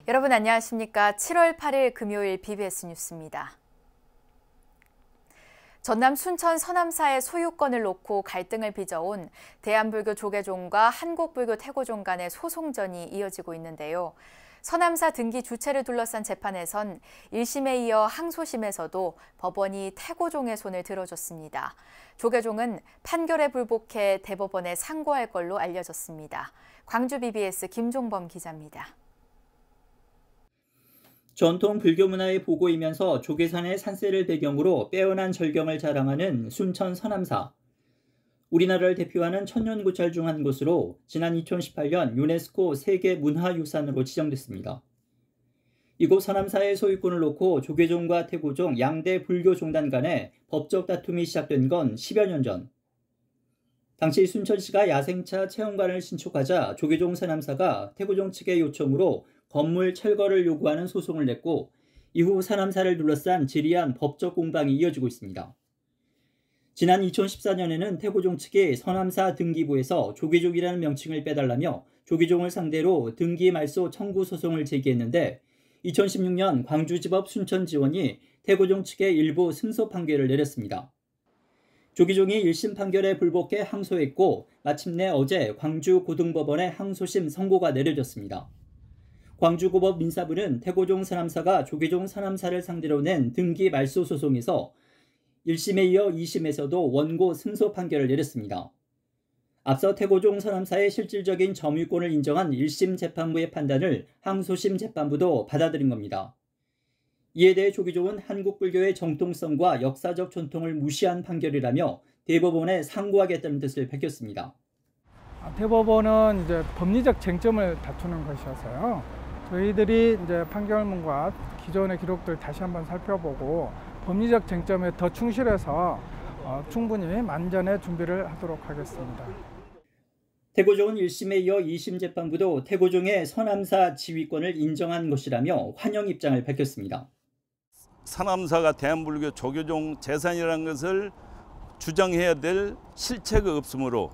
여러분 안녕하십니까? 7월 8일 금요일 BBS 뉴스입니다. 전남 순천 서남사의 소유권을 놓고 갈등을 빚어온 대한불교 조계종과 한국불교 태고종 간의 소송전이 이어지고 있는데요. 서남사 등기 주체를 둘러싼 재판에선 1심에 이어 항소심에서도 법원이 태고종의 손을 들어줬습니다. 조계종은 판결에 불복해 대법원에 상고할 걸로 알려졌습니다. 광주 BBS 김종범 기자입니다. 전통 불교 문화의 보고이면서 조계산의 산세를 배경으로 빼어난 절경을 자랑하는 순천 서남사. 우리나라를 대표하는 천년고찰 중 한 곳으로 지난 2018년 유네스코 세계문화유산으로 지정됐습니다. 이곳 서남사의 소유권을 놓고 조계종과 태고종 양대 불교 종단 간의 법적 다툼이 시작된 건 10여 년 전. 당시 순천시가 야생차 체험관을 신축하자 조계종 서남사가 태고종 측의 요청으로 건물 철거를 요구하는 소송을 냈고 이후 서남사를 둘러싼 지리한 법적 공방이 이어지고 있습니다. 지난 2014년에는 태고종 측이 서남사 등기부에서 조계종이라는 명칭을 빼달라며 조계종을 상대로 등기 말소 청구 소송을 제기했는데 2016년 광주지법 순천지원이 태고종 측의 일부 승소 판결을 내렸습니다. 조계종이 1심 판결에 불복해 항소했고 마침내 어제 광주고등법원의 항소심 선고가 내려졌습니다. 광주고법 민사부는 태고종 서남사가 조계종 서남사를 상대로 낸 등기 말소 소송에서 1심에 이어 2심에서도 원고 승소 판결을 내렸습니다. 앞서 태고종 서남사의 실질적인 점유권을 인정한 1심 재판부의 판단을 항소심 재판부도 받아들인 겁니다. 이에 대해 조계종은 한국불교의 정통성과 역사적 전통을 무시한 판결이라며 대법원에 상고하겠다는 뜻을 밝혔습니다. 대법원은 이제 법리적 쟁점을 다투는 것이어서요. 저희들이 이제 판결문과 기존의 기록들 다시 한번 살펴보고 법리적 쟁점에 더 충실해서 충분히 만전의 준비를 하도록 하겠습니다. 태고종은 1심에 이어 2심 재판부도 태고종의 서남사 지휘권을 인정한 것이라며 환영 입장을 밝혔습니다. 서남사가 대한불교 조계종 재산이라는 것을 주장해야 될 실체가 없으므로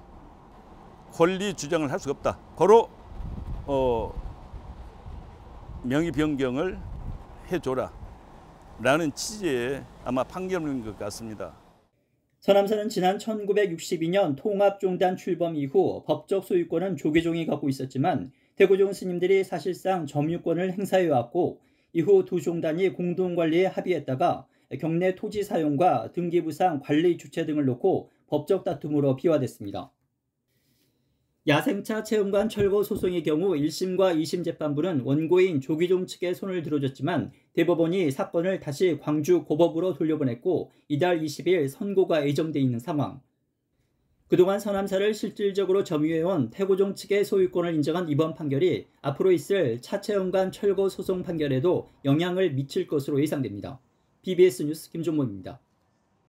권리 주장을 할 수가 없다. 고로 명의 변경을 해줘라 라는 취지의 아마 판결인 것 같습니다. 서남사는 지난 1962년 통합종단 출범 이후 법적 소유권은 조계종이 갖고 있었지만 태고종 스님들이 사실상 점유권을 행사해왔고 이후 두 종단이 공동관리에 합의했다가 경내 토지 사용과 등기부상 관리 주체 등을 놓고 법적 다툼으로 비화됐습니다. 야생차 체험관 철거 소송의 경우 1심과 2심 재판부는 원고인 조계종 측의 손을 들어줬지만 대법원이 사건을 다시 광주고법으로 돌려보냈고 이달 20일 선고가 예정돼 있는 상황. 그동안 서남사를 실질적으로 점유해온 태고종 측의 소유권을 인정한 이번 판결이 앞으로 있을 차체험관 철거 소송 판결에도 영향을 미칠 것으로 예상됩니다. BBS 뉴스 김종범입니다.